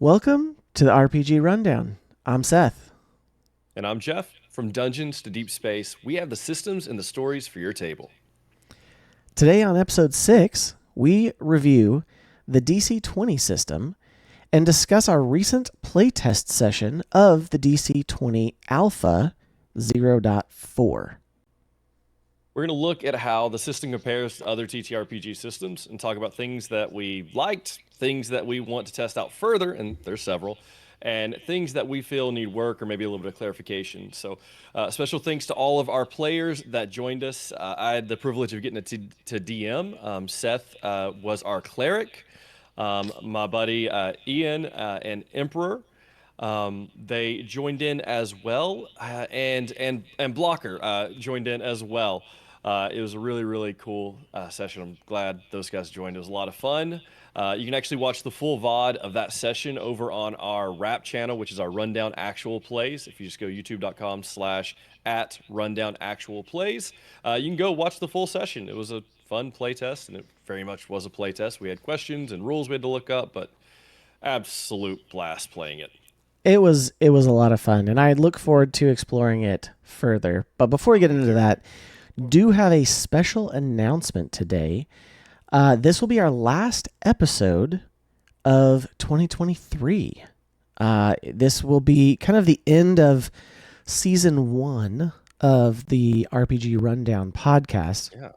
Welcome to the RPG Rundown. I'm Seth. And I'm Jeff. From Dungeons to Deep Space, we have the systems and the stories for your table. Today on episode 6, we review the DC20 system and discuss our recent playtest session of the DC20 Alpha 0.4. We're going to look at how the system compares to other TTRPG systems and talk about things that we liked, things that we want to test out further, and there's several, and things that we feel need work or maybe a little bit of clarification. So special thanks to all of our players that joined us. I had the privilege of getting to DM. Seth was our cleric. My buddy Ian and Emperor, they joined in as well, and Blocker joined in as well. It was a really cool session. I'm glad those guys joined. It was a lot of fun. You can actually watch the full VOD of that session over on our Rap channel, which is our Rundown Actual Plays. If you just go youtube.com/@RundownActualPlays, you can go watch the full session. It was a fun playtest, and it very much was a playtest. We had questions and rules we had to look up, but absolute blast playing it. It was a lot of fun, and I look forward to exploring it further. But before we get into that, do have a special announcement today. This will be our last episode of 2023. This will be kind of the end of season 1 of the RPG Rundown podcast. Yeah.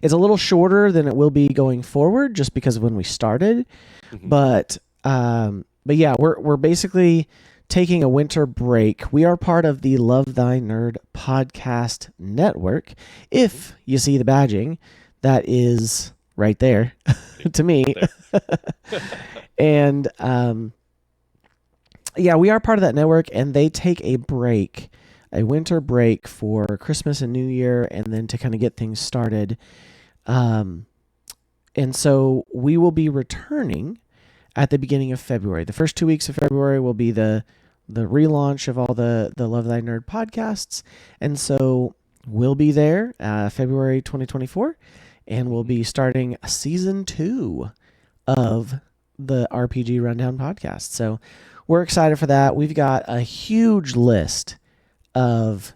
It's a little shorter than it will be going forward just because of when we started. Mm-hmm. But yeah, we're basically taking a winter break. We are part of the LoveThyNerd Podcast Network. If you see the badging, that is right there to me. And yeah, we are part of that network, and they take a break, a winter break for Christmas and New Year, and then to kind of get things started. And so we will be returning at the beginning of February. The first 2 weeks of February will be the relaunch of all the LoveThyNerd podcasts. And so we'll be there February 2024, and we'll be starting season 2 of the RPG Rundown podcast. So we're excited for that. We've got a huge list of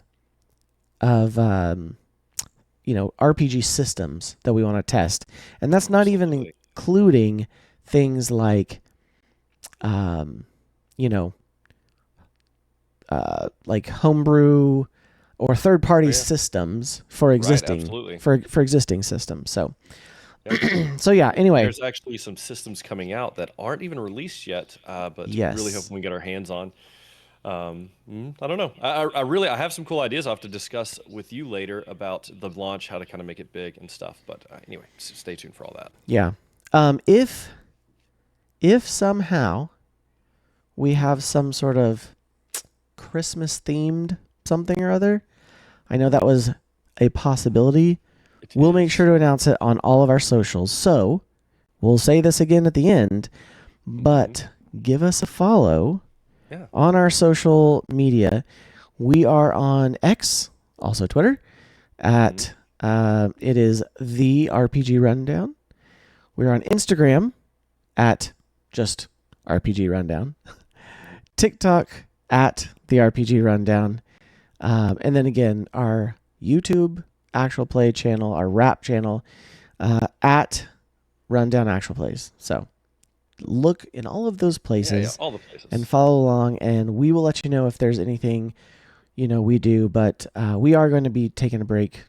RPG systems that we want to test. And that's not even including things like, like homebrew or third-party systems for existing for existing systems. So, so yeah. Anyway, there's actually some systems coming out that aren't even released yet, but yes, really hoping we get our hands on. I don't know. I have some cool ideas I'll have to discuss with you later about the launch, how to kind of make it big and stuff. But anyway, stay tuned for all that. Yeah. If somehow we have some sort of Christmas themed something or other, I know that was a possibility. We'll make sure to announce it on all of our socials. So we'll say this again at the end, but give us a follow on our social media. We are on X, also Twitter, at it is the RPG Rundown. We're on Instagram at just RPG Rundown. TikTok at the RPG Rundown. And then again, our YouTube Actual Play channel, our Rap channel, at Rundown Actual Plays. So look in all of those places, all the places, and follow along, and we will let you know if there's anything, we do. But we are going to be taking a break.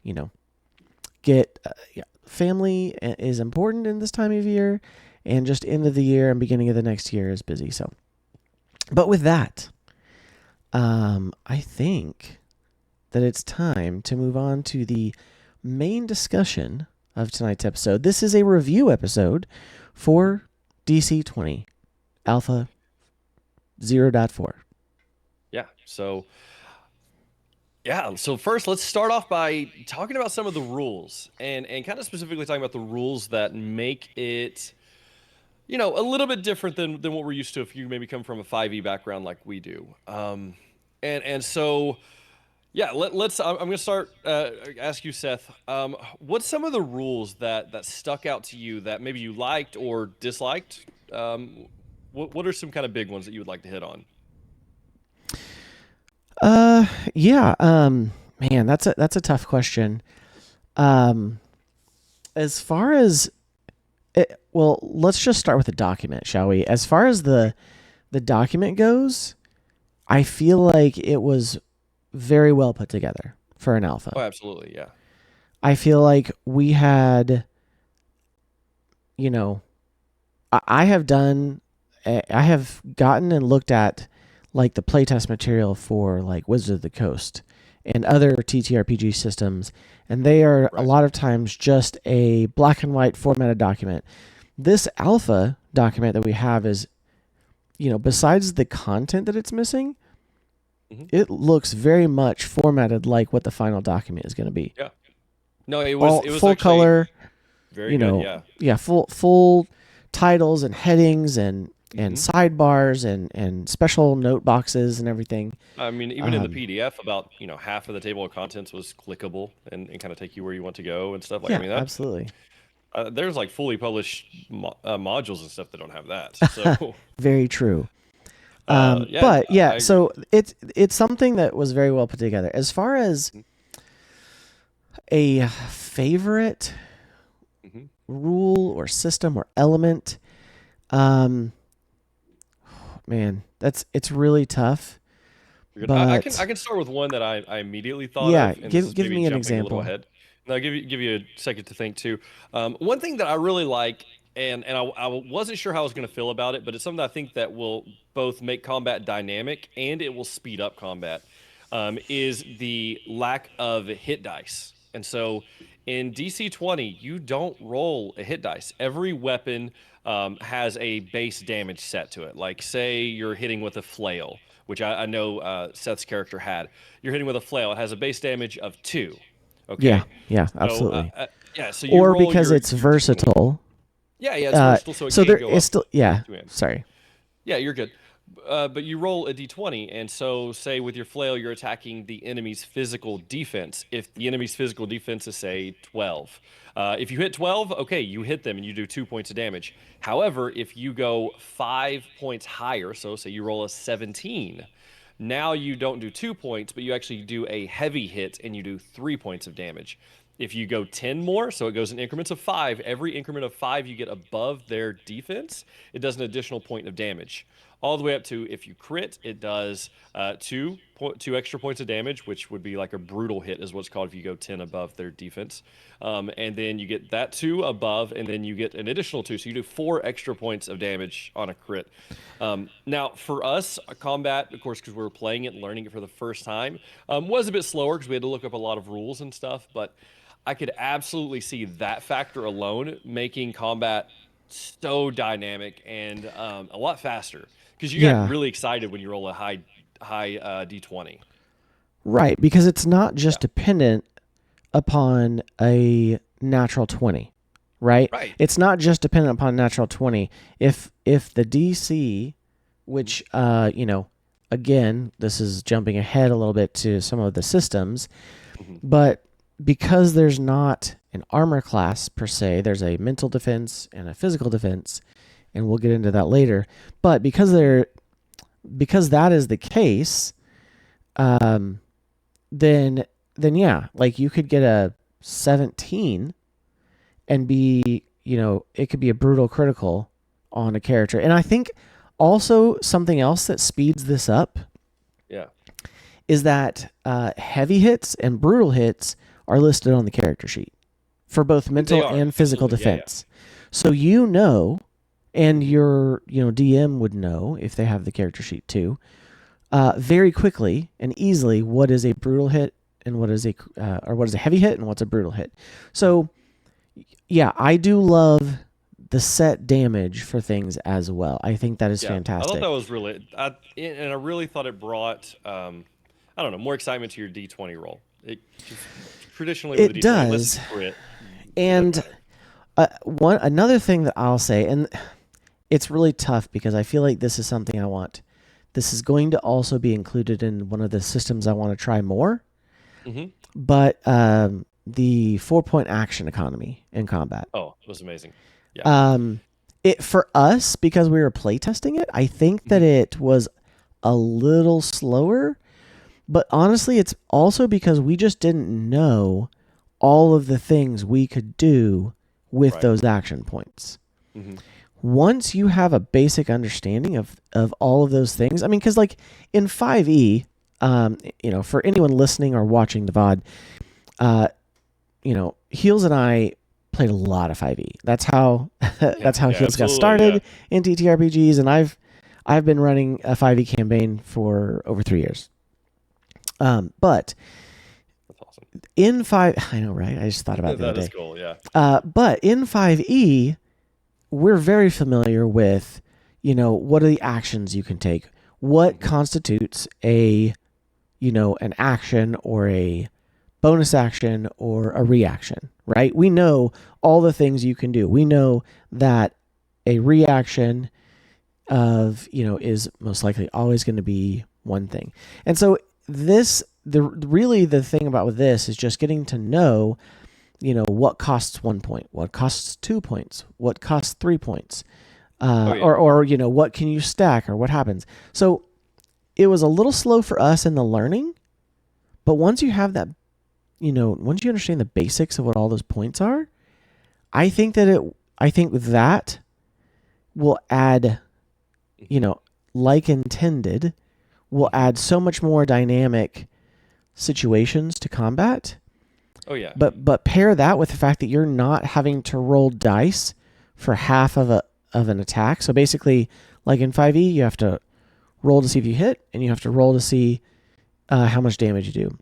Family is important in this time of year, and just end of the year and beginning of the next year is busy. So, but with that, I think that it's time to move on to the main discussion of tonight's episode. This is a review episode for DC20 Alpha 0.4. So first, let's start off by talking about some of the rules, and kind of specifically talking about the rules that make it, a little bit different than what we're used to if you maybe come from a 5e background like we do. So Yeah, let's. I'm going to start. Ask you, Seth. What's some of the rules that stuck out to you that maybe you liked or disliked? what are some kind of big ones that you would like to hit on? Yeah. Man, that's a tough question. As far as well, let's just start with the document, shall we? As far as the document goes, I feel like it was very well put together for an alpha. Oh, absolutely, yeah. I feel like we had, I have gotten and looked at like the playtest material for like Wizards of the Coast and other TTRPG systems, and they are a lot of times just a black and white formatted document. This alpha document that we have is, besides the content that it's missing, it looks very much formatted like what the final document is going to be. Yeah. No, it was full color. Very good. Yeah. Yeah, full titles and headings and sidebars and special note boxes and everything. I mean, even in the PDF, about half of the table of contents was clickable and kind of take you where you want to go and stuff. Like, Yeah, I mean, absolutely. There's like fully published modules and stuff that don't have that. So very true. yeah, but yeah, so it's something that was very well put together. As far as a favorite rule or system or element, man, it's really tough. But I can start with one that I immediately thought of. Yeah, And give me an example. And I'll give you a second to think too. One thing that I really like, and I wasn't sure how I was going to feel about it, but it's something I think that will both make combat dynamic and it will speed up combat, is the lack of hit dice. And so in DC20, you don't roll a hit dice. Every weapon has a base damage set to it. Like, say you're hitting with a flail, which I know Seth's character had. You're hitting with a flail. It has a base damage of 2. Okay. Yeah, absolutely. So or because it's versatile. Yeah, it's versatile, so there is still. Yeah, sorry. Yeah, you're good. But you roll a d20, and so say with your flail, you're attacking the enemy's physical defense. If the enemy's physical defense is, say, 12, if you hit 12, okay, you hit them and you do 2 points of damage. However, if you go 5 points higher, so say you roll a 17, now you don't do 2 points, but you actually do a heavy hit and you do 3 points of damage. If you go 10 more, so it goes in increments of 5, every increment of 5 you get above their defense, it does an additional point of damage. All the way up to, if you crit, it does 2 extra points of damage, which would be like a brutal hit is what's called if you go 10 above their defense. And then you get that 2 above, and then you get an additional 2. So you do 4 extra points of damage on a crit. Now, for us, combat, of course, because we were playing it and learning it for the first time, was a bit slower because we had to look up a lot of rules and stuff. But I could absolutely see that factor alone making combat so dynamic and a lot faster. Because you get really excited when you roll a high d20. Right, because it's not just dependent upon a natural 20, right? Right. It's not just dependent upon natural 20. If the DC, which again, this is jumping ahead a little bit to some of the systems, but because there's not an armor class per se, there's a mental defense and a physical defense, and we'll get into that later. But because that is the case, then yeah, like you could get a 17 and be, it could be a brutal critical on a character. And I think also something else that speeds this up is that heavy hits and brutal hits are listed on the character sheet for both mental and physical defense. So and your DM would know if they have the character sheet too, very quickly and easily what is a brutal hit and what is a heavy hit and what's a brutal hit. So yeah, I do love the set damage for things as well. I think that is fantastic. I thought that was really, and I really thought it brought more excitement to your D20 roll. It traditionally with the D20, does. And another thing that I'll say, and it's really tough because I feel like this is something I want. This is going to also be included in one of the systems I want to try more. But the 4-point action economy in combat. Oh, it was amazing. Yeah. It for us, because we were playtesting it, I think that it was a little slower. But honestly, it's also because we just didn't know all of the things we could do with those action points. Mm-hmm. Once you have a basic understanding of all of those things, I mean, because like in 5e, for anyone listening or watching the VOD, Heels and I played a lot of 5e. That's how Heels got started in TTRPGs, and I've been running a 5e campaign for over 3 years. But that's awesome. In 5, I know, right? I just thought about that. That is cool, yeah. But in 5e, we're very familiar with, what are the actions you can take? What constitutes an action or a bonus action or a reaction, right? We know all the things you can do. We know that a reaction is most likely always going to be one thing. And so the thing about with this is just getting to know, what costs 1 point, what costs 2 points, what costs 3 points, or what can you stack or what happens. So it was a little slow for us in the learning, but once you have that, once you understand the basics of what all those points are, I think that will add, like intended, will add so much more dynamic situations to combat. Oh yeah. But pair that with the fact that you're not having to roll dice for half of an attack. So basically, like in 5e, you have to roll to see if you hit, and you have to roll to see how much damage you do.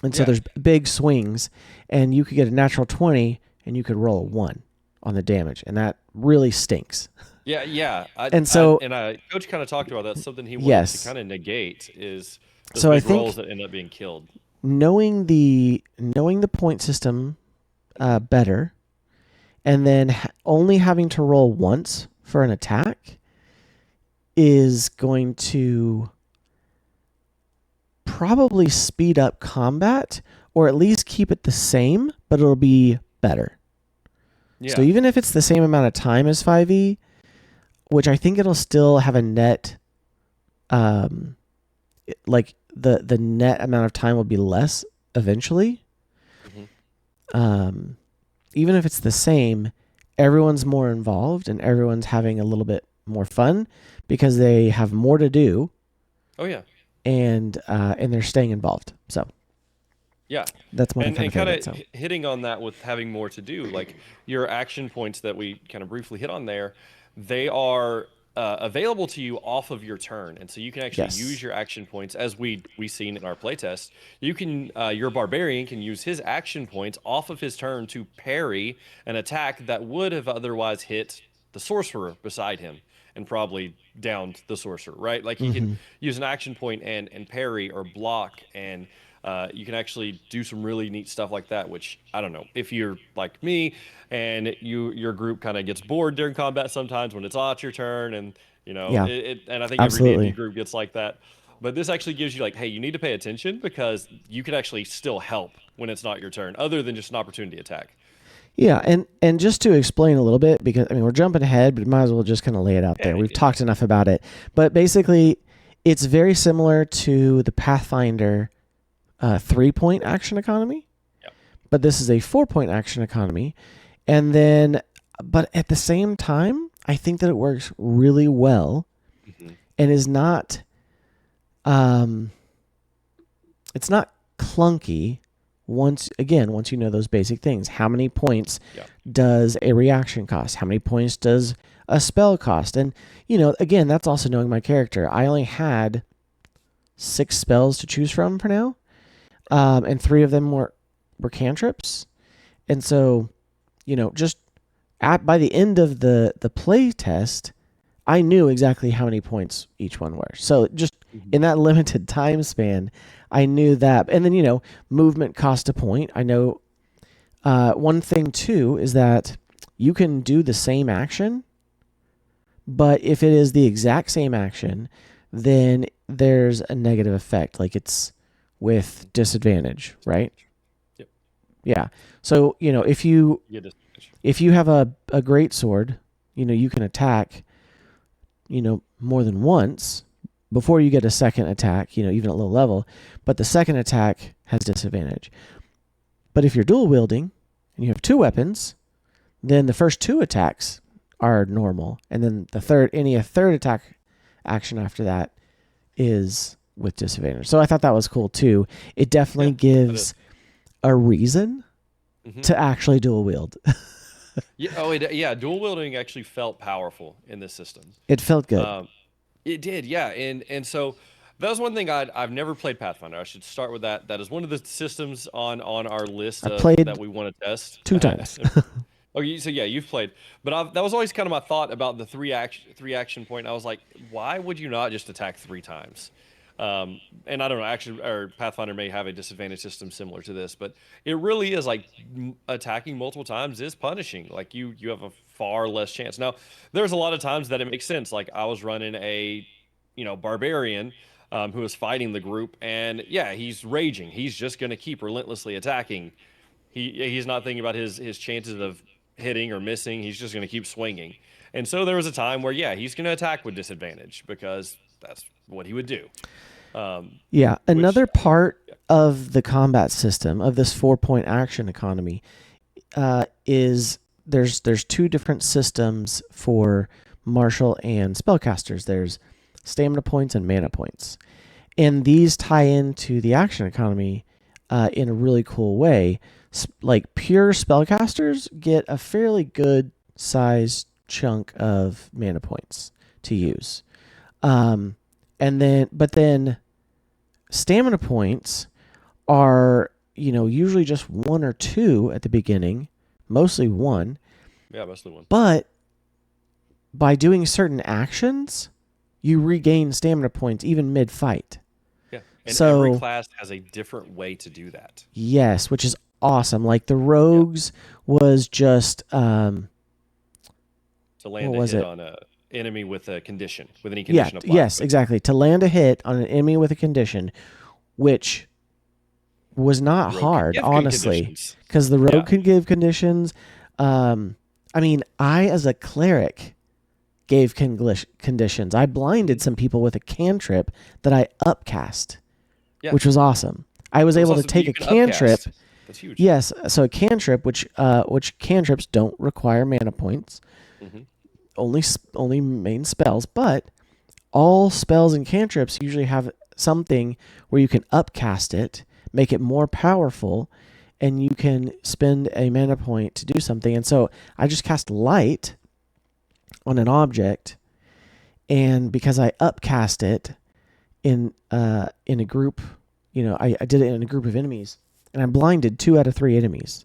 And so there's big swings, and you could get a natural 20, and you could roll a 1 on the damage, and that really stinks. Yeah. Coach kind of talked about that. Something he wanted to kind of negate is the big rolls that end up being killed. Knowing the point system better, and then only having to roll once for an attack is going to probably speed up combat, or at least keep it the same, but it'll be better. Yeah. So even if it's the same amount of time as 5e, which I think it'll still have a net, like the net amount of time will be less eventually. Mm-hmm. Even if it's the same, everyone's more involved and everyone's having a little bit more fun because they have more to do. Oh yeah. And they're staying involved. So yeah, that's my kind of hitting on that with having more to do. Like your action points that we kind of briefly hit on there, they are available to you off of your turn, and so you can actually use your action points as we seen in our playtest. You can your barbarian can use his action points off of his turn to parry an attack that would have otherwise hit the sorcerer beside him and probably downed the sorcerer, right? Like he can use an action point and parry or block, and you can actually do some really neat stuff like that, which I don't know if you're like me and your group kind of gets bored during combat sometimes when it's all your turn, and and I think every D&D group gets like that. But this actually gives you like, hey, you need to pay attention because you can actually still help when it's not your turn, other than just an opportunity attack. Yeah, and just to explain a little bit, because I mean we're jumping ahead, but might as well just kind of lay it out there. We've talked enough about it, but basically, it's very similar to the Pathfinder 3-point action economy, but this is a 4-point action economy, and then, but at the same time, I think that it works really well, and is not, it's not clunky. Once you know those basic things, how many points does a reaction cost? How many points does a spell cost? And, again, that's also knowing my character. I only had 6 spells to choose from for now, and 3 of them were cantrips. And so, just by the end of the play test, I knew exactly how many points each one were. So just in that limited time span, I knew that. And then, movement cost a point. I know one thing, too, is that you can do the same action, but if it is the exact same action, then there's a negative effect. Like it's with disadvantage, right? Yep. Yeah. So, if you have a great sword you can attack, more than once before you get a second attack, even at low level, but the second attack has disadvantage. But if you're dual wielding and you have 2 weapons, then the first 2 attacks are normal, and then a third attack action after that is with disadvantage. So I thought that was cool too. It definitely gives a reason to actually dual wield. Dual wielding actually felt powerful in this system. It felt good. It did, yeah. And so that was one thing I've never played Pathfinder. I should start with that. That is one of the systems on our list that we want to test 2 times. So yeah, you've played, but that was always kind of my thought about the three action point. I was like, why would you not just attack 3 times? And I don't know, or Pathfinder may have a disadvantage system similar to this, but it really is like attacking multiple times is punishing. Like you have a far less chance. Now, there's a lot of times that it makes sense. Like I was running a, barbarian who was fighting the group, and yeah, he's raging. He's just going to keep relentlessly attacking. He's not thinking about his chances of hitting or missing. He's just going to keep swinging. And so there was a time where, yeah, he's going to attack with disadvantage because that's what he would do. Another part of the combat system of this 4-point action economy is there's 2 different systems for martial and spellcasters. There's stamina points and mana points, and these tie into the action economy in a really cool way. Like pure spellcasters get a fairly good sized chunk of mana points to use. But then stamina points are, usually just 1 or 2 at the beginning, mostly 1. Yeah, mostly 1. But by doing certain actions, you regain stamina points even mid-fight. Yeah, and every class has a different way to do that. Yes, which is awesome. Like the rogues was just to land a hit on a enemy with a condition, with any condition applied. Yes, exactly. To land a hit on an enemy with a condition, which was not hard, honestly, because the rogue could give conditions. I as a cleric gave conditions. I blinded some people with a cantrip that I upcast, which was awesome. I was able to take a cantrip. That's huge. Yes, so a cantrip, which cantrips don't require mana points, only main spells, but all spells and cantrips usually have something where you can upcast it, make it more powerful, and you can spend a mana point to do something. And so I just cast light on an object, and because I upcast it in a group, I did it in a group of enemies, and I blinded 2 out of 3 enemies,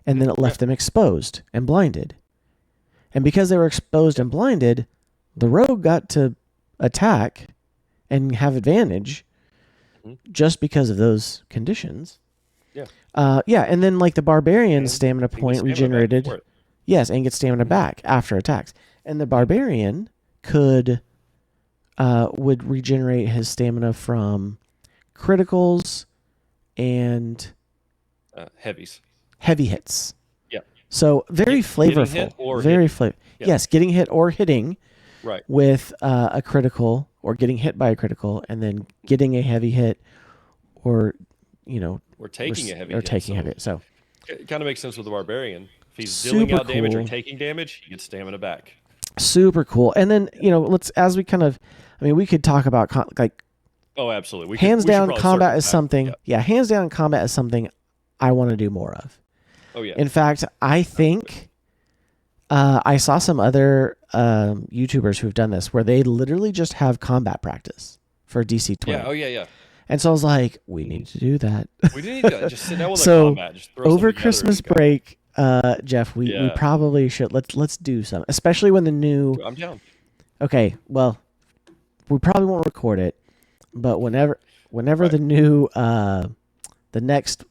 and then it left them exposed and blinded. And because they were exposed and blinded, the rogue got to attack and have advantage just because of those conditions. And then like the barbarian stamina point regenerated. Yes, and get stamina back after attacks. And the barbarian would regenerate his stamina from criticals and heavy hits. So very flavorful. Very flavorful. Yes, getting hit or hitting with a critical, or getting hit by a critical, and then getting a heavy hit, or taking a heavy hit. So it kind of makes sense with the barbarian. If he's dealing out damage or taking damage, he gets stamina back. Super cool. And then we could talk about oh, absolutely. Hands down, combat is something. Hands down, combat is something I want to do more of. Oh yeah. In fact, I think I saw some other YouTubers who've done this where they literally just have combat practice for DC20. Yeah. Oh yeah. And so I was like, we need to do that. We do need to do that. Just sit down with the combat. Just throw over Christmas break, Jeff, we probably should let's do some, especially when the new. I'm down. Okay, well, we probably won't record it, but whenever the new the next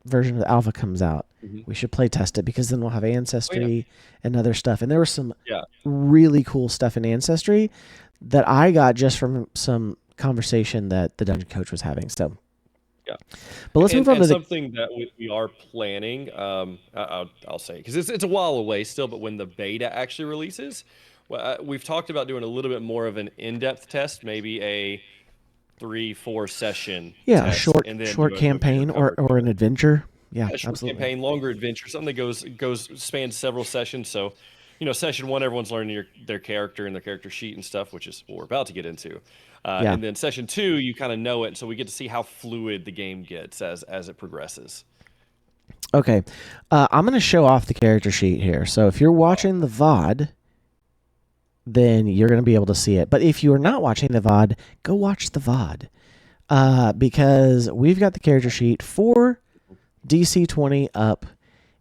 version of the alpha comes out, we should play test it, because then we'll have Ancestry and other stuff. And there was some really cool stuff in Ancestry that I got just from some conversation that the dungeon coach was having. So Yeah. But let's move on And to the something that we are planning, I'll say, because it's a while away still, but when the beta actually releases, well, we've talked about doing a little bit more of an in-depth test, maybe a 3-4 session yeah, test, short and then short do a video campaign or coverage of an it. adventure. Yeah, Yeah, short absolutely. campaign, longer adventure, something that goes spans several sessions. So, session one, everyone's learning their character and their character sheet and stuff, which is what we're about to get into. Yeah. And then session two, you kind of know it, and so we get to see how fluid the game gets as it progresses. Okay. I'm going to show off the character sheet here. So if you're watching the VOD, then you're going to be able to see it. But if you are not watching the VOD, go watch the VOD. Because we've got the character sheet for DC20 up.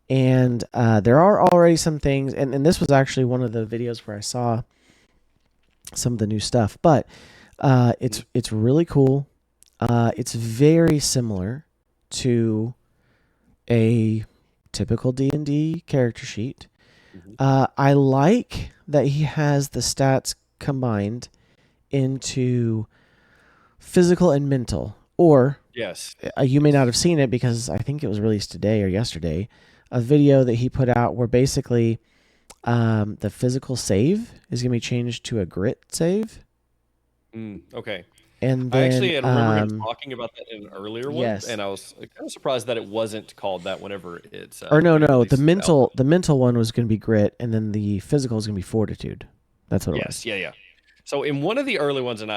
And there are already some things. And this was actually one of the videos where I saw some of the new stuff. But it's really cool. It's very similar to a typical D&D character sheet. I like that he has the stats combined into physical and mental. Or Yes. you may not have seen it because I think it was released today or yesterday, a video that he put out where basically the physical save is going to be changed to a grit save. Okay. And I then, actually had remember him talking about that in an earlier one, yes. and I was kind of surprised that it wasn't called that whenever it's. Or no, the released. the mental one was going to be grit, and then the physical is going to be fortitude. That's what it was. Yes, yeah. So in one of the early ones, and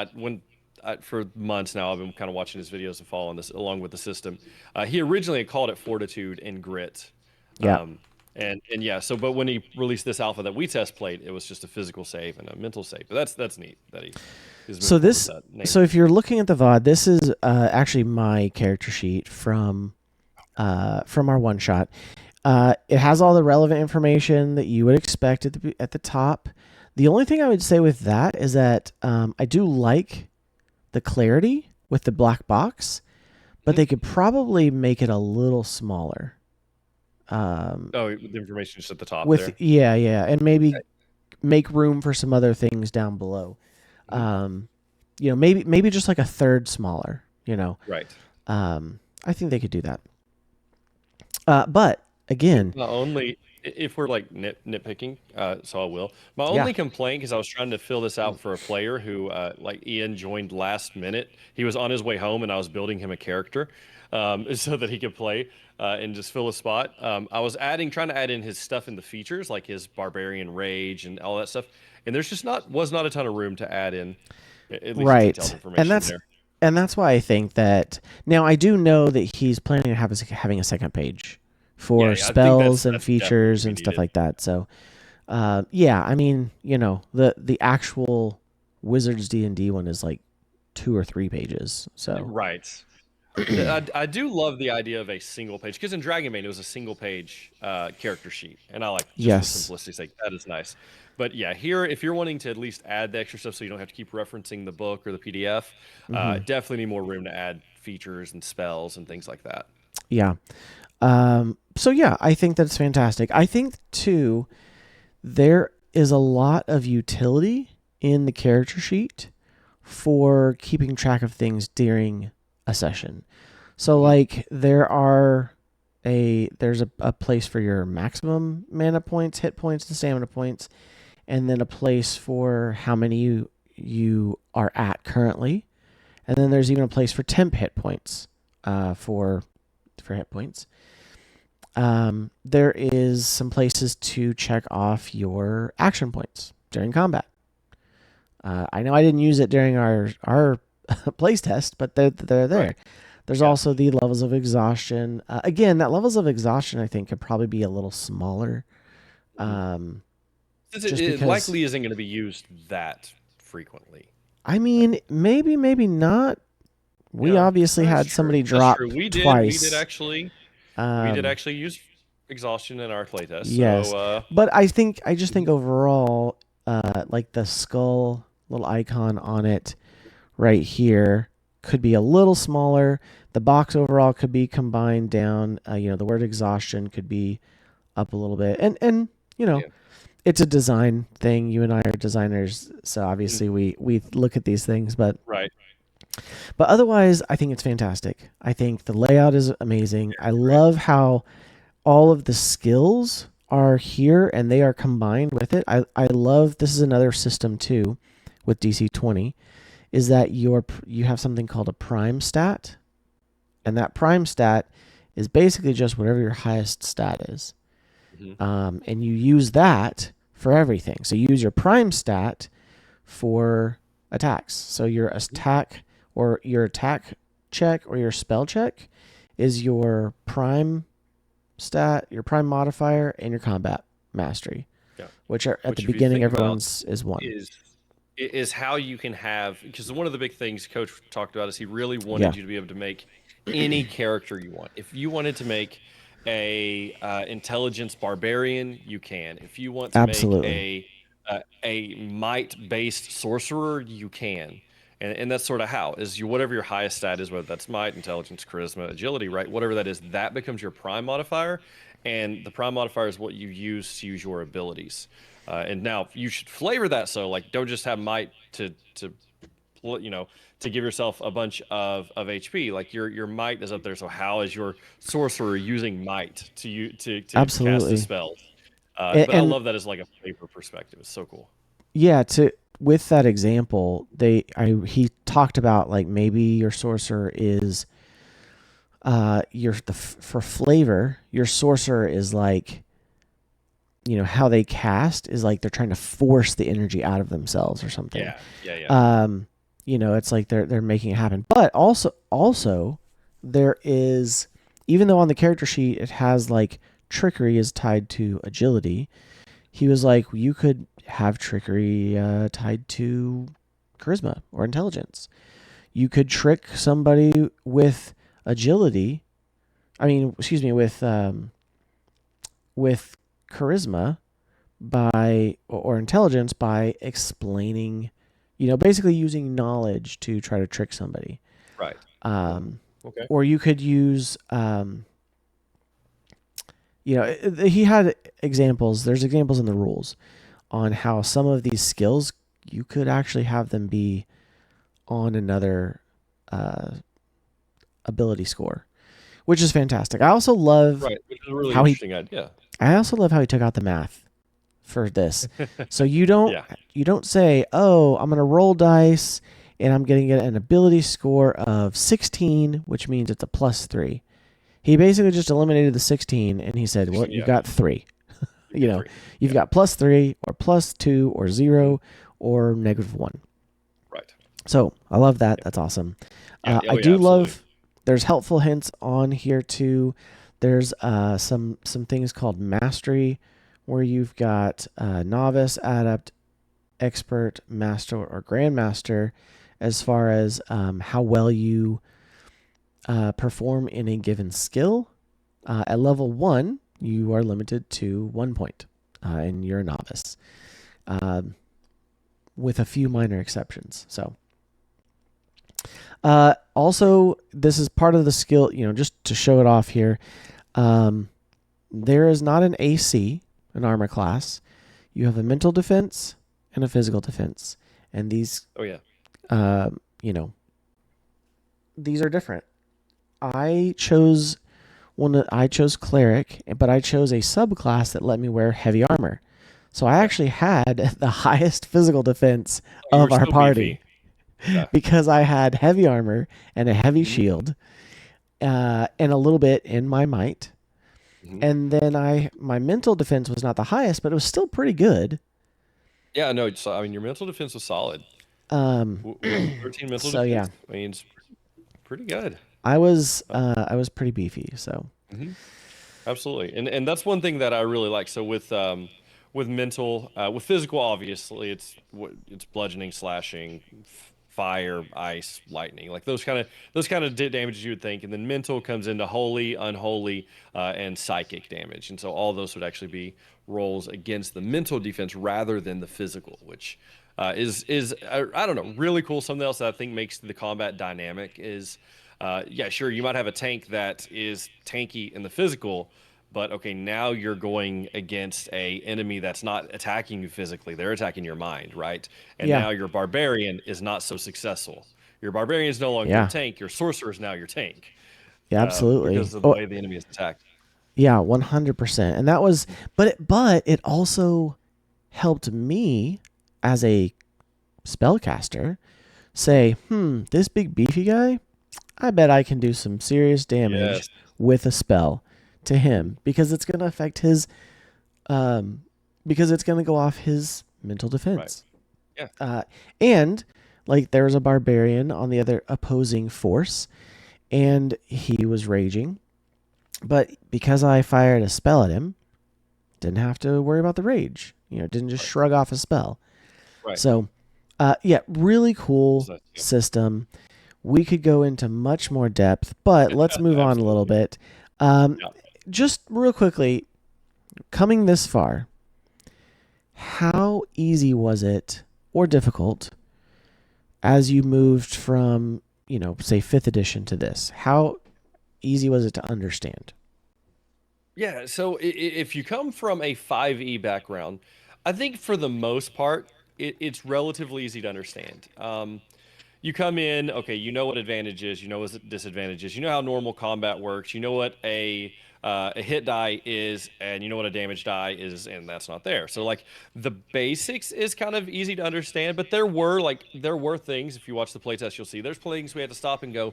for months now, I've been kind of watching his videos and following this along with the system. He originally had called it fortitude and grit. Yeah. And yeah, so but when he released this alpha that we test played, it was just a physical save and a mental save. But that's neat that he is So moving this, forward with that name. so if you're looking at the VOD, this is actually my character sheet from our one shot. It has all the relevant information that you would expect at the top. The only thing I would say with that is that I do like the clarity with the black box, but they could probably make it a little smaller. The information just at the top with there. Yeah, and maybe make room for some other things down below. Maybe just like a third smaller. Right. I think they could do that. But again, Not only if we're like nitpicking, so I will. My only complaint, because I was trying to fill this out for a player who, like Ian, joined last minute. He was on his way home, and I was building him a character so that he could play and just fill a spot. I was trying to add in his stuff in the features, like his barbarian rage and all that stuff. And there's just was not a ton of room to add in at least detailed information there. And that's why I think that now I do know that he's planning on having a second page for spells and features and stuff like that. So, I mean, the actual Wizards D&D one is like 2 or 3 pages. So right. I do love the idea of a single page, because in Dragonbane it was a single page character sheet, and I like just for simplicity's sake. That is nice. But yeah, here, if you're wanting to at least add the extra stuff so you don't have to keep referencing the book or the PDF, definitely need more room to add features and spells and things like that. Yeah. So yeah, I think that's fantastic. I think too, there is a lot of utility in the character sheet for keeping track of things during a session. So like there's a place for your maximum mana points, hit points, and stamina points, and then a place for how many you are at currently. And then there's even a place for temp hit points for hit points. There is some places to check off your action points during combat. I know I didn't use it during our place test, but they're there. Right. There's also the levels of exhaustion. Again, that levels of exhaustion I think could probably be a little smaller. It likely isn't going to be used that frequently. I mean, maybe not. We obviously had somebody drop twice. We did actually use exhaustion in our playtest. Yes, so, but I just think overall, like the skull little icon on it right here could be a little smaller. The box overall could be combined down. The word exhaustion could be up a little bit, and it's a design thing. You and I are designers, so obviously we look at these things, but right. But otherwise, I think it's fantastic. I think the layout is amazing. I love how all of the skills are here and they are combined with it. I love this is another system too with DC20 is that you have something called a prime stat. And that prime stat is basically just whatever your highest stat is. And you use that for everything. So you use your prime stat for attacks. So your attack or your attack check or your spell check is your prime stat, your prime modifier, and your combat mastery. Yeah. Which are at Which the if you beginning think about everyone's is one. is how you can have, because one of the big things Coach talked about is he really Yeah. wanted you to be able to make any character you want. If you wanted to make a intelligence barbarian, you can. If you want to Absolutely. make a might based sorcerer, you can. And that's sort of how is you whatever your highest stat is, whether that's might, intelligence, charisma, agility, right? Whatever that is, that becomes your prime modifier, and the prime modifier is what you use your abilities. And now you should flavor that, so like don't just have might to you know to give yourself a bunch of HP. Like your might is up there. So how is your sorcerer using might to cast his Absolutely. spells? But I And love that as like a flavor perspective. It's so cool. yeah, to with that example, he talked about like maybe your sorcerer is for flavor, your sorcerer is like how they cast is like they're trying to force the energy out of themselves or something. Yeah. It's like they're making it happen. But also there is, even though on the character sheet it has like trickery is tied to agility, he was like you could have trickery tied to charisma or intelligence. You could trick somebody with agility. I mean, excuse me, with charisma by or intelligence by explaining, basically using knowledge to try to trick somebody. Right. Okay. Or you could use, he had examples. There's examples in the rules on how some of these skills you could actually have them be on another ability score, which is fantastic. I also love Right, which is a really how he. interesting idea. I also love how he took out the math for this. So you don't Yeah. you don't say, "Oh, I'm going to roll dice and I'm going to get an ability score of 16, which means it's a +3." He basically just eliminated the 16 and he said, "Well, you've got 3." You've got +3 or +2 or 0 or -1. Right. So I love that. That's awesome. I do love. There's helpful hints on here too. There's some things called mastery, where you've got novice, adept, expert, master, or grandmaster, as far as how well you perform in a given skill. At level 1, you are limited to 1 point, and you're a novice, with a few minor exceptions. So. Also, this is part of the skill, just to show it off here. There is not an AC, an armor class. You have a mental defense and a physical defense. And these, these are different. I chose cleric, but I chose a subclass that let me wear heavy armor. So I actually had the highest physical defense of our party. Yeah. Because I had heavy armor and a heavy shield, and a little bit in my might. And then my mental defense was not the highest, but it was still pretty good. Yeah, no, I mean your mental defense was solid. 13 mental defense. Yeah. I mean, it's pretty good. I was pretty beefy, so. Absolutely, and that's one thing that I really like. So with mental, with physical, obviously it's bludgeoning, slashing, fire, ice, lightning, like those kind of damages you would think. And then mental comes into holy, unholy, and psychic damage. And so all those would actually be rolls against the mental defense rather than the physical, which is I don't know, really cool. Something else that I think makes the combat dynamic is, yeah, sure, you might have a tank that is tanky in the physical, but okay, now you're going against a enemy that's not attacking you physically; they're attacking your mind, right? And now your barbarian is not so successful. Your barbarian is no longer your Yeah. tank. Your sorcerer is now your tank. Yeah, absolutely. Because of the way the enemy is attacked. Yeah, 100%. And that was, but it also helped me as a spellcaster say, this big beefy guy, I bet I can do some serious damage Yes. with a spell to him because it's going to affect his, because it's going to go off his mental defense. Right. Yeah. And like there was a barbarian on the other opposing force and he was raging. But because I fired a spell at him, didn't have to worry about the rage. Didn't just shrug off a spell. Right. So, really cool system. We could go into much more depth, but let's move on a little bit. Just real quickly, coming this far, how easy was it or difficult as you moved from, say 5th edition to this? How easy was it to understand? Yeah, so if you come from a 5e background, I think for the most part, it's relatively easy to understand. You come in, okay, you know what advantages, you know what disadvantages, you know how normal combat works, you know what a hit die is, and you know what a damage die is, and that's not there. So like the basics is kind of easy to understand, but there were things, if you watch the playtest, you'll see there's things we had to stop and go,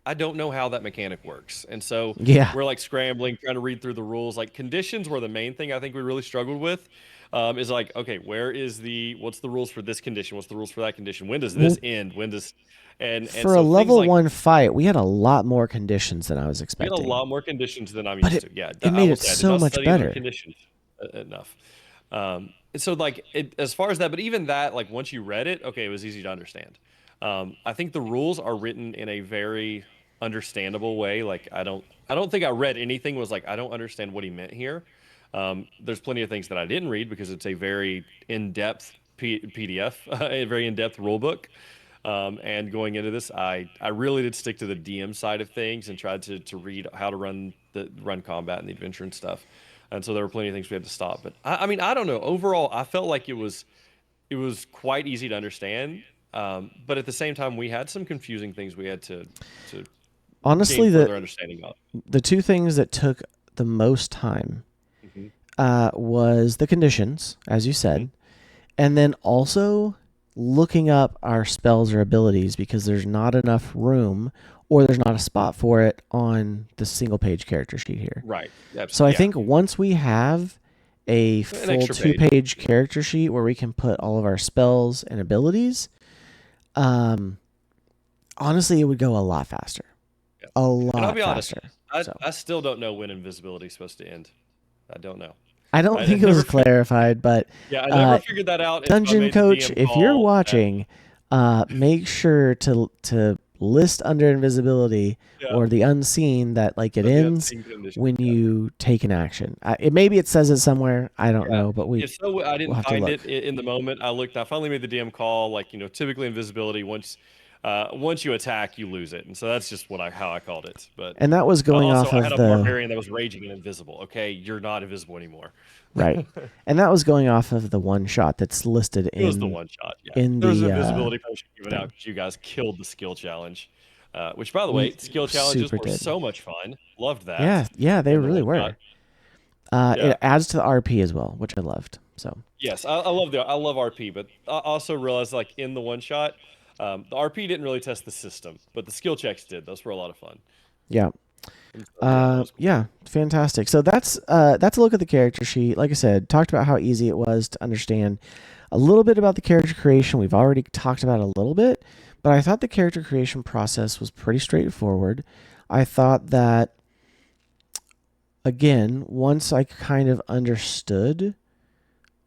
I don't know how that mechanic works. And so we're like scrambling, trying to read through the rules. Like conditions were the main thing I think we really struggled with. Is like, okay, what's the rules for this condition? What's the rules for that condition? When does this end? And for so a level like, 1 fight, we had a lot more conditions than I was expecting. We had a lot more conditions than I'm used to. Yeah, it made it so much better. Conditions enough. So like as far as that, but even that, like once you read it, okay, it was easy to understand. I think the rules are written in a very understandable way. Like I don't think I read anything was like I don't understand what he meant here. There's plenty of things that I didn't read because it's a very in-depth PDF, a very in-depth rule book. And going into this, I really did stick to the DM side of things and tried to read how to run combat and the adventure and stuff. And so there were plenty of things we had to stop. But I mean, I don't know. Overall, I felt like it was quite easy to understand. But at the same time, we had some confusing things we had to honestly gain further understanding of. The two things that took the most time was the conditions, as you said, and then also looking up our spells or abilities because there's not enough room or there's not a spot for it on the single page character sheet here. Right. Absolutely. So I think once we have a full 2-page character sheet where we can put all of our spells and abilities, honestly, it would go a lot faster. Yeah. A lot and I'll be faster. Honest, I still don't know when invisibility is supposed to end. I don't know. I don't think it was clarified, but yeah, I never figured that out. Dungeon Coach, if you're watching, make sure to list under invisibility or the unseen that like it ends when you take an action. Maybe it says it somewhere. I don't know, but I didn't find it in the moment. I finally made the DM call. Like typically invisibility once you attack, you lose it, and so that's just how I called it. And that was going off of I had a barbarian that was raging and invisible. Okay, you're not invisible anymore. Right, and that was going off of the one shot that's listed in. It was the one shot. Yeah. There's an invisibility potion given out because you guys killed the skill challenge. Which, by the way, skill challenges were so much fun. Loved that. Yeah, they really were. It adds to the RP as well, which I loved. So yes, I love RP, but I also realized like in the one shot. The RP didn't really test the system, but the skill checks did. Those were a lot of fun. Yeah. Yeah, fantastic. So that's a look at the character sheet. Like I said, talked about how easy it was to understand. A little bit about the character creation. We've already talked about a little bit, but I thought the character creation process was pretty straightforward. I thought that, again, once I kind of understood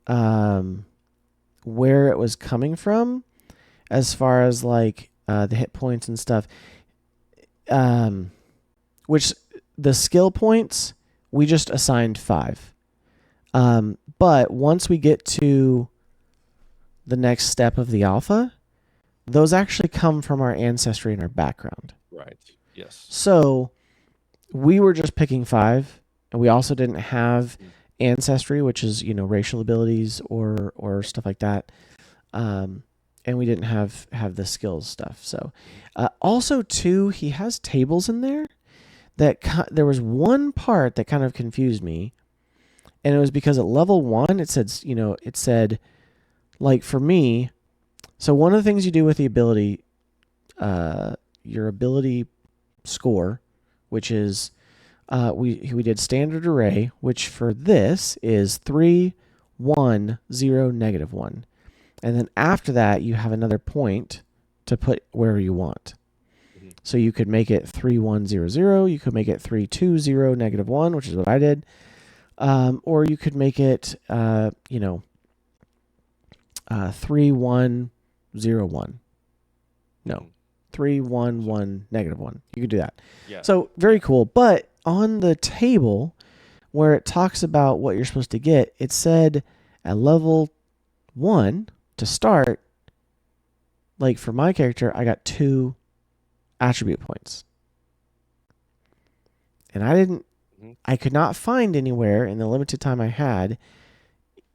where it was coming from, as far as like the hit points and stuff, which the skill points, we just assigned 5. But once we get to the next step of the alpha, those actually come from our ancestry and our background. Right. Yes. So we were just picking 5, and we also didn't have ancestry, which is, racial abilities or stuff like that. and we didn't have the skills stuff. So, also too, he has tables in there that there was one part that kind of confused me, and it was because at level 1 it said, like for me, so one of the things you do with the ability, your ability score, which is we did standard array, which for this is 3, 1, 0, -1. And then after that, you have another point to put wherever you want. Mm-hmm. So you could make it 3, 1, 0, 0. You could make it 3, 2, 0, -1, which is what I did. Or you could make it, 3, 1, 0, 1. No, 3, 1, 1, -1. You could do that. Yeah. So very cool. But on the table where it talks about what you're supposed to get, it said at level 1 to start, like for my character, I got 2 attribute points. And I could not find anywhere in the limited time I had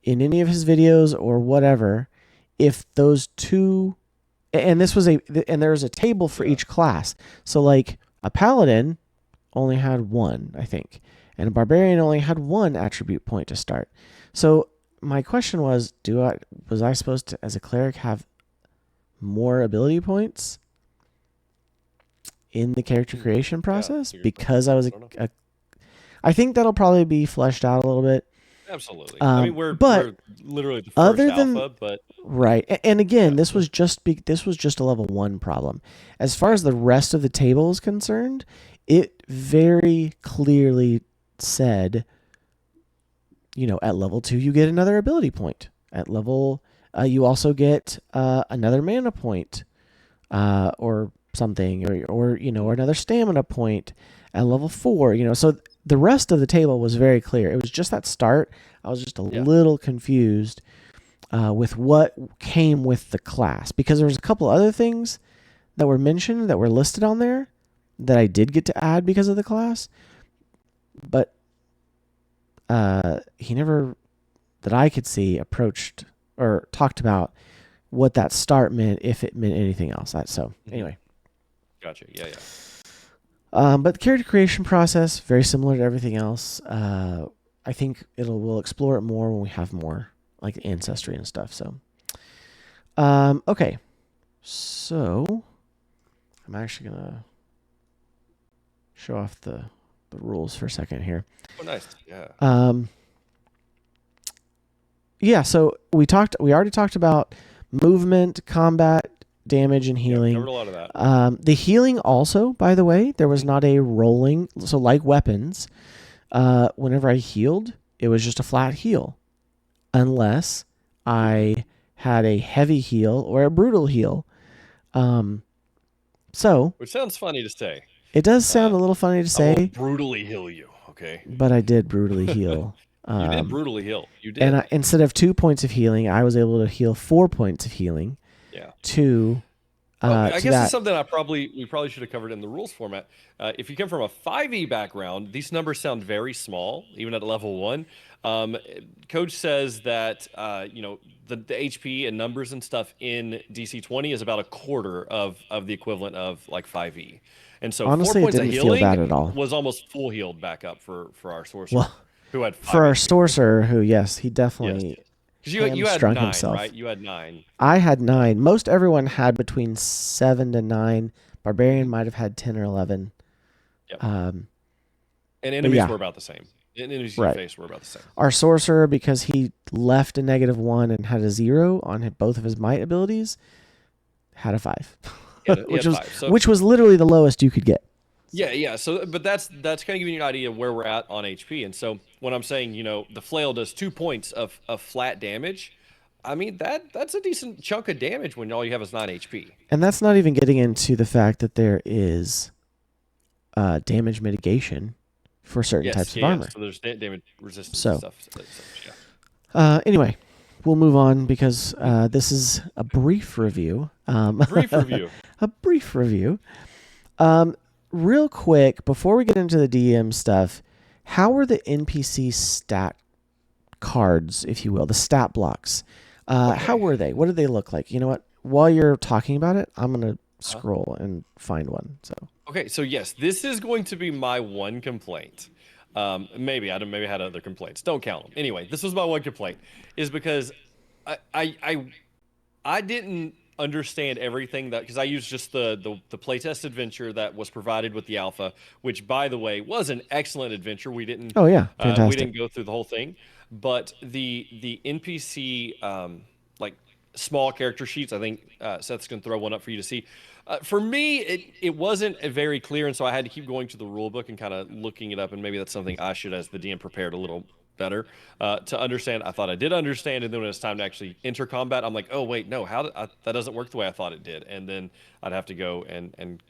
in any of his videos or whatever, if those 2, and there was a table for each class. So like a paladin only had 1, I think, and a barbarian only had 1 attribute point to start. So my question was, was I supposed to, as a cleric, have more ability points in the character creation process? Because I was I think that'll probably be fleshed out a little bit. Absolutely. I mean, we're literally the first alpha, but right. And again, this was just a level 1 problem. As far as the rest of the table is concerned, it very clearly said, at level 2 you get another ability point. At level you also get another mana point, or something, or another stamina point at level 4. So the rest of the table was very clear. It was just that start. I was just a little confused with what came with the class, because there was a couple other things that were mentioned that were listed on there that I did get to add because of the class, but he never, that I could see, approached or talked about what that start meant, if it meant anything else. So anyway. Gotcha. Yeah. But the character creation process, very similar to everything else. I think we'll explore it more when we have more like ancestry and stuff. So, okay. So I'm actually going to show off the rules for a second here. Oh, nice. Yeah. Yeah. So we already talked about movement, combat, damage, and healing. Covered a lot of that. The healing also, by the way, there was not a rolling. So like weapons, whenever I healed, it was just a flat heal, unless I had a heavy heal or a brutal heal. Which sounds funny to say. It does sound a little funny to say. I will brutally heal you, okay? But I did brutally heal. You did brutally heal. You did. And instead of 2 points of healing, I was able to heal 4 points of healing. Yeah. I guess it's something we probably should have covered in the rules format. If you come from a 5e background, these numbers sound very small, even at level 1. Coach says that the HP and numbers and stuff in DC20 is about a quarter of the equivalent of like 5e. And so honestly, 4 points it didn't of healing feel bad at all. Was almost full healed back up for our sorcerer, who had 5 for our sorcerer, who he definitely. Yes. Because you had 9, himself. Right? You had 9. I had 9. Most everyone had between 7 to 9. Barbarian might have had 10 or 11. Yep. And enemies were about the same. Enemies you faced were about the same. Our sorcerer, because he left a -1 and had a 0 on both of his might abilities, had a 5, which was literally the lowest you could get. Yeah. So, but that's kind of giving you an idea of where we're at on HP. And so when I'm saying, the flail does 2 points of flat damage, I mean, that's a decent chunk of damage when all you have is 9 HP. And that's not even getting into the fact that there is damage mitigation for certain types of armor. So there's damage resistance and stuff. Anyway, we'll move on because this is a brief review. A brief review. Real quick, before we get into the DM stuff, how were the NPC stat cards, if you will, the stat blocks? How were they? What did they look like? You know what? while you're talking about it, I'm gonna scroll and find one. So Okay, so yes, this is going to be my one complaint. Maybe maybe I had other complaints. Don't count them. Anyway, this was my one complaint, is because I I I, I didn't understand everything that, because I used just the playtest adventure that was provided with the alpha, which by the way was an excellent adventure. oh yeah, We fantastic. didn't go through the whole thing, but the NPC like small character sheets. I think Seth's gonna throw one up for you to see. For me, it wasn't very clear, and so I had to keep going to the rule book and kind of looking it up. And maybe that's something I should, as the DM, prepared a little better to understand. I thought I did understand, and then when it's time to actually enter combat, I'm like, oh wait, no, that doesn't work the way I thought it did, and then I'd have to go and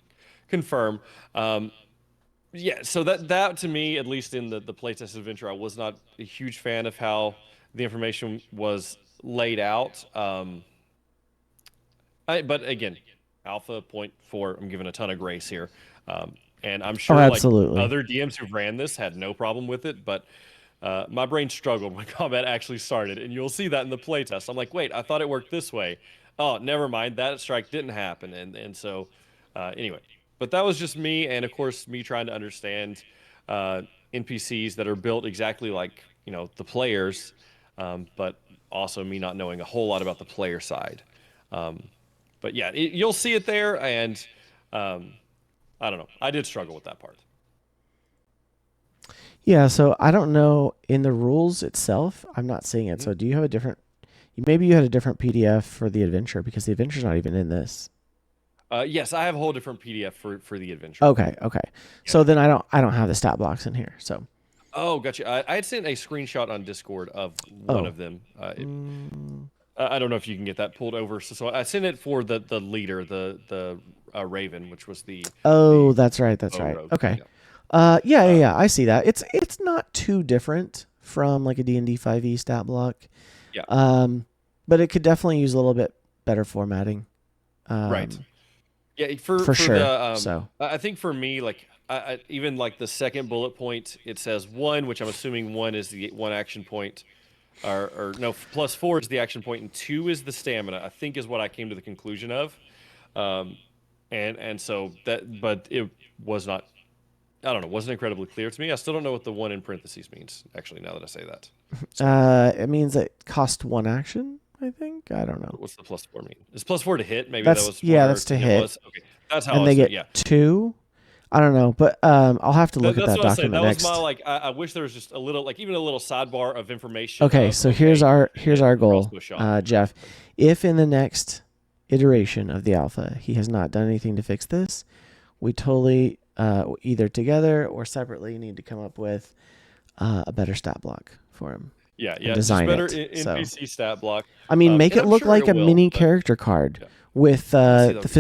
confirm. Yeah, so that to me, at least in the playtest adventure, I was not a huge fan of how the information was laid out. But again, Alpha point 4, I'm giving a ton of grace here. And I'm Oh, sure like absolutely. other DMs who ran this had no problem with it, but my brain struggled when combat actually started, and you'll see that in the playtest. I'm like, wait, I thought it worked this way. Oh, never mind, that strike didn't happen, and so anyway. But that was just me, and of course, me trying to understand NPCs that are built exactly like the players, but also me not knowing a whole lot about the player side. Um, but yeah, you'll see it there, and I don't know. I did struggle with that part. Yeah, so I don't know in the rules itself. I'm not seeing it. Mhm. So do you have a different? Maybe you had a different PDF for the adventure because the adventure's not even in this. Yes, I have a whole different PDF for the adventure. Okay, okay. Yeah. So then I don't have the stat blocks in here. So Oh, gotcha. I had sent a screenshot on Discord of one oh, of them. mm, I don't know if you can get that pulled over. So I sent it for the leader, the Raven, which was oh, the that's right, that's bow right. rogue. Okay. Yeah. Yeah, yeah, Uh, yeah. I see that. It's not too different from like a D&D 5e stat block. yeah. But it could definitely use a little bit better formatting. Right. Um, Yeah. for For sure. the So I think for me, like even like the second bullet point, it says 1, which I'm assuming 1 is the one action point. Or no, +4 is the action point, and 2 is the stamina. I think is what I came to the conclusion of, um, and so that, but it was not. I don't know. Wasn't incredibly clear to me. I still don't know what the 1 in parentheses means. Actually, now that I say that, so it means it cost one action, I think. I don't know. what's the +4 mean? Is +4 to hit? Maybe that That's was yeah, where that's to it hit. was. Okay, that's how I And they was doing. get Yeah, 2. I don't know, but I'll have to look at that's that what I was saying. document That was my next. like. I wish there was just a little, like even a little sidebar of information Okay, of so here's okay, our hit goal, crossbow shot. Jeff. If in the next iteration of the alpha he has not done anything to fix this, we totally either together or separately need to come up with a better stat block for him Yeah, and yeah, just design better it. So NPC stat block. I mean, make And it I'm look sure like it a will, mini but character card yeah. with Oh, see, that would be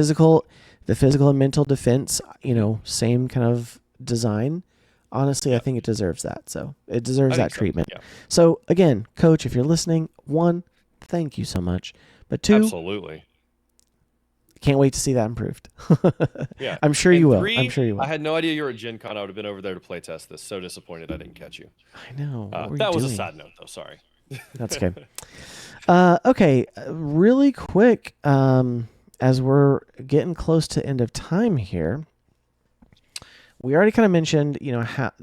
the physical and mental defense. Mhm. Same kind of design. Honestly, I Yeah, think it deserves that. So it I deserves that think so. treatment. Yeah, So again, Coach, if you're listening, 1, thank you so much. But 2, absolutely. can't wait to see that improved. Yeah. I'm sure you And will. I'm 3, sure you I will. had no idea you were at Gen Con. I would have been over there to play test this. So disappointed I didn't catch you. I know. What were you That was a doing? side note, though. Sorry. That's okay. Okay, really quick, as we're getting close to end of time here, we already kind of mentioned,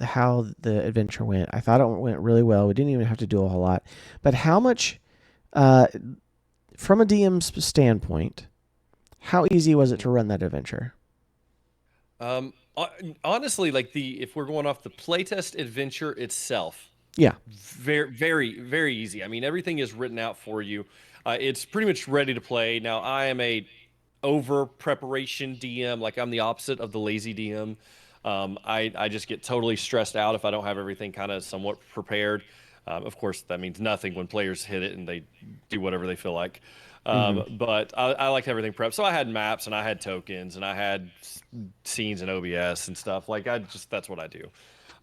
how the adventure went. I thought it went really well. We didn't even have to do a whole lot, but how much, uh, from a DM's standpoint, how easy was it to run that adventure? Um, Honestly, like if we're going off the playtest adventure itself, Yeah, very, very, very easy. I mean, everything is written out for you. It's pretty much ready to play. Now, I am a over preparation DM. Like I'm the opposite of the lazy DM. I just get totally stressed out if I don't have everything kind of somewhat prepared. Of course, that means nothing when players hit it and they do whatever they feel like. hmm But I liked everything prepped. So I had maps and I had tokens and I had scenes in OBS and stuff. Like that's what I do.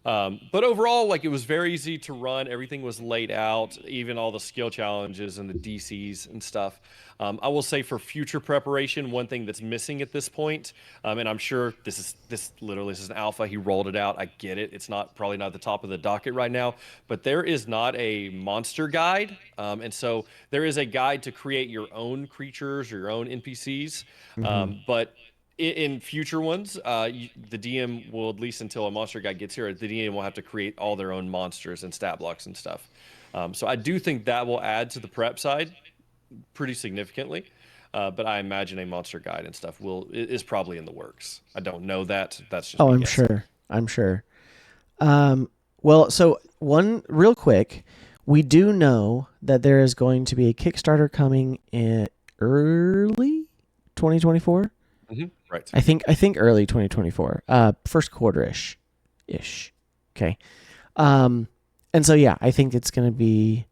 But overall, like, it was very easy to run. Everything was laid out, even all the skill challenges and the DCs and stuff. I will say for future preparation, one thing that's missing at this point, and I'm sure this is an alpha. He rolled it out. I get it. It's probably not at the top of the docket right now, but there is not a monster guide, and so there is a guide to create your own creatures or your own NPCs, but in future ones, the DM will, at least until a monster guide gets here, the DM will have to create all their own monsters and stat blocks and stuff. So I do think that will add to the prep side pretty significantly. But I imagine a monster guide and stuff is probably in the works. I don't know that. That's just me guessing. I'm sure. Well, so one real quick, we do know that there is going to be a Kickstarter coming in early 2024. Right. I think early 2024, first quarter-ish. Okay. And so, yeah, I think it's going to be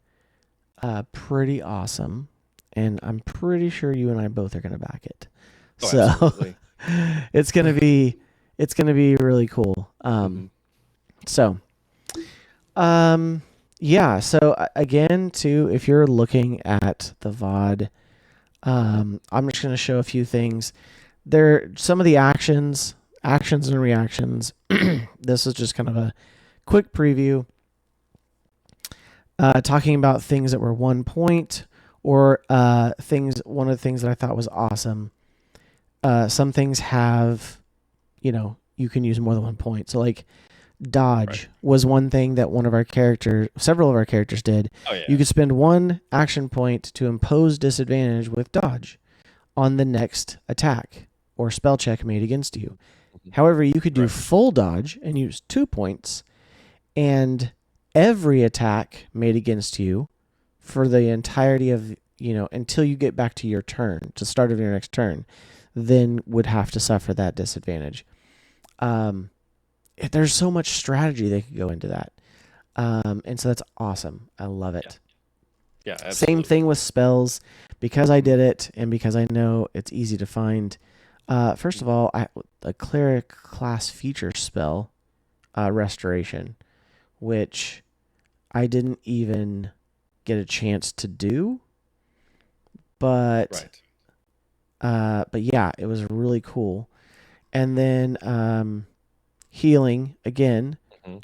pretty awesome. And I'm pretty sure you and I both are going to back it. Oh, so absolutely. it's going to be really cool. So, yeah. So again, too, if you're looking at the VOD, I'm just going to show a few things. Some of the actions and reactions. This is just kind of a quick preview. Talking about things that were 1 point, or one of the things that I thought was awesome. Some things have, you can use more than 1 point. So like dodge was one thing that several of our characters did. Oh, yeah. You could spend 1 action point to impose disadvantage with dodge on the next attack or spell check made against you. However, you could do full dodge and use 2 points, and every attack made against you for the entirety of, until you get back to your turn, to start of your next turn, then would have to suffer that disadvantage. There's so much strategy that could go into that. And so that's awesome. I love it. Yeah, absolutely. Same thing with spells. Because I did it, and because I know it's easy to find, first of all, a cleric class feature spell, restoration, which I didn't even get a chance to do, but yeah, it was really cool. And then healing again,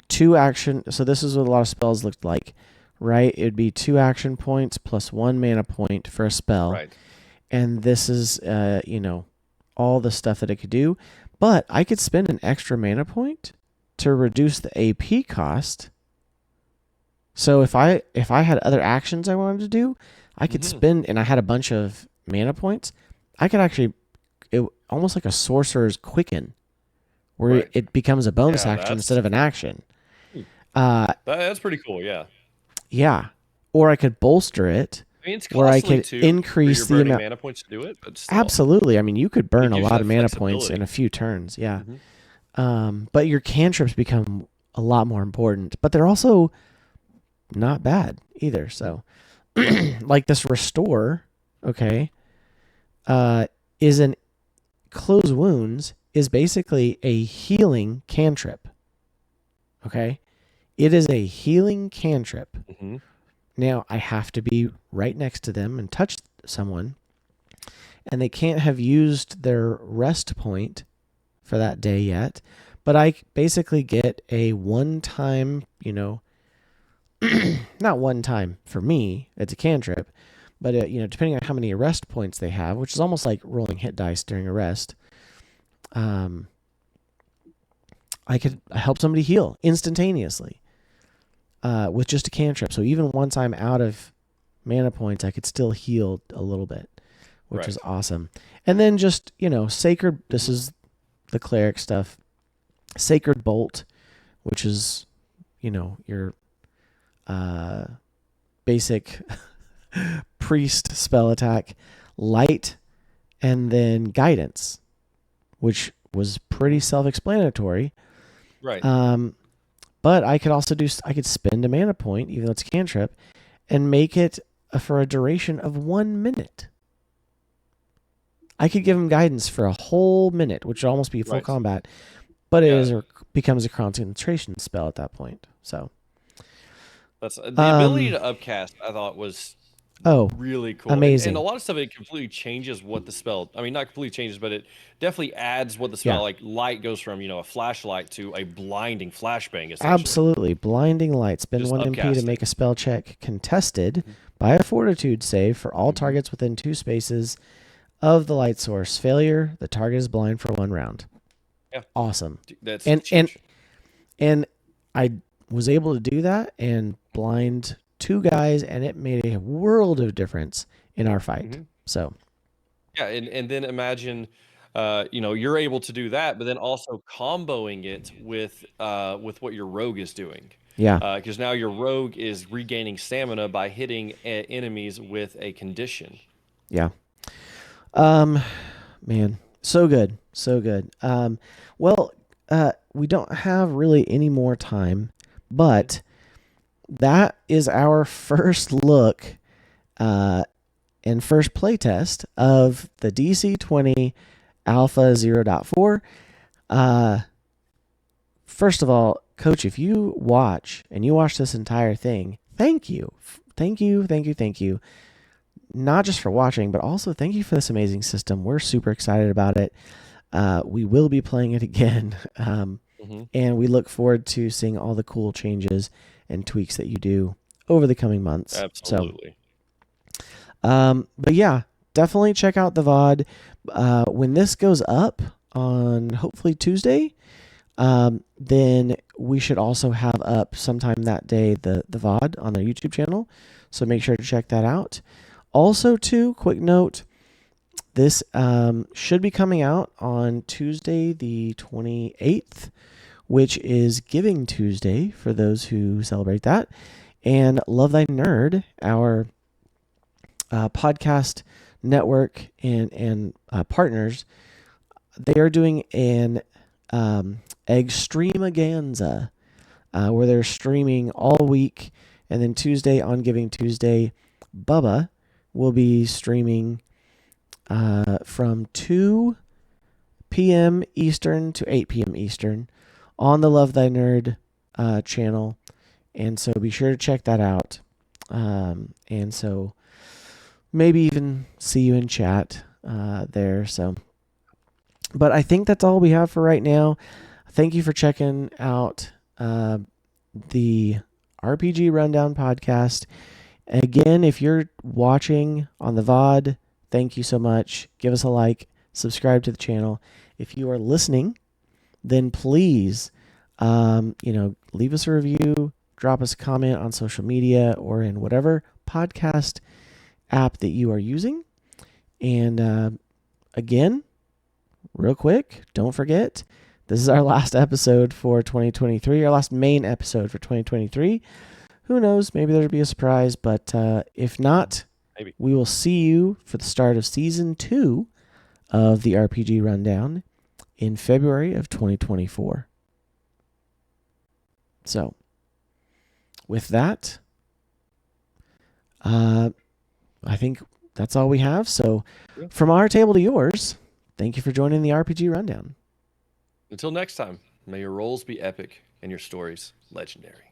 2 action. So this is what a lot of spells looked like, right? It would be 2 action points plus 1 mana point for a spell, right? And this is all the stuff that it could do. But I could spend an extra mana point to reduce the AP cost. So if I had other actions I wanted to do, I could spend, and I had a bunch of mana points, I could actually, almost like a sorcerer's quicken, where it becomes a bonus action instead of an action. That's pretty cool, yeah. Yeah. Or I could bolster it, it's where I could too, increase the amount. Mana points to do it, but still. Absolutely. I mean, you could burn a lot of mana points in a few turns, yeah. But your cantrips become a lot more important, but they're also not bad either. So, like this restore, okay, is an close wounds is basically a healing cantrip. Okay, it is a healing cantrip. Now I have to be right next to them and touch someone, and they can't have used their rest point for that day yet. But I basically get a one-time, not one time for me, it's a cantrip, but depending on how many arrest points they have, which is almost like rolling hit dice during a rest, I could help somebody heal instantaneously with just a cantrip. So even once I'm out of mana points, I could still heal a little bit, which is awesome. And then just, sacred, this is the cleric stuff, Sacred Bolt, which is, your basic priest spell attack, light, and then guidance, which was pretty self-explanatory. Right. But I could also I could spend a mana point, even though it's a cantrip, and make it for a duration of 1 minute. I could give him guidance for a whole minute, which would almost be full combat. but it becomes a concentration spell at that point. So that's the ability to upcast. I thought was really cool. amazing. And a lot of stuff, it completely changes what the spell, I mean, not completely changes, but it definitely adds what the spell, like light goes from, a flashlight to a blinding flashbang, essentially. Absolutely. Blinding light. Spend Just 1 MP to make a spell check contested by a fortitude save for all targets within 2 spaces of the light source. Failure, the target is blind for 1 round. Yeah. Awesome. That's and I was able to do that and blind 2 guys, and it made a world of difference in our fight. So, yeah, and then imagine, you're able to do that, but then also comboing it with what your rogue is doing. Yeah. Because now your rogue is regaining stamina by hitting enemies with a condition. Yeah. Man, so good, so good. Well, we don't have really any more time, but that is our first look and first playtest of the DC20 Alpha 0.4. First of all, Coach, if you watch this entire thing, thank you. Thank you. Not just for watching, but also thank you for this amazing system. We're super excited about it. We will be playing it again. And we look forward to seeing all the cool changes and tweaks that you do over the coming months. Absolutely. But yeah, definitely check out the VOD. When this goes up on hopefully Tuesday, then we should also have up sometime that day the VOD on our YouTube channel. So make sure to check that out. Also, too, quick note, this should be coming out on Tuesday the 28th, which is Giving Tuesday for those who celebrate that. And LoveThyNerd, our podcast network and partners, they are doing an Extremaganza where they're streaming all week. And then Tuesday, on Giving Tuesday, Bubba will be streaming from 2 p.m. Eastern to 8 p.m. Eastern on the LoveThyNerd channel. And so be sure to check that out. And so maybe even see you in chat there. So, but I think that's all we have for right now. Thank you for checking out the RPG Rundown podcast. Again, if you're watching on the VOD, thank you so much. Give us a like, subscribe to the channel. If you are listening, then please, leave us a review, drop us a comment on social media or in whatever podcast app that you are using. And again, real quick, don't forget, this is our last episode for 2023, our last main episode for 2023. Who knows? Maybe there'll be a surprise, but if not, maybe we will see you for the start of Season 2 of the RPG Rundown in February of 2024. So, with that, I think that's all we have. So, from our table to yours, thank you for joining the RPG Rundown. Until next time, may your rolls be epic and your stories legendary.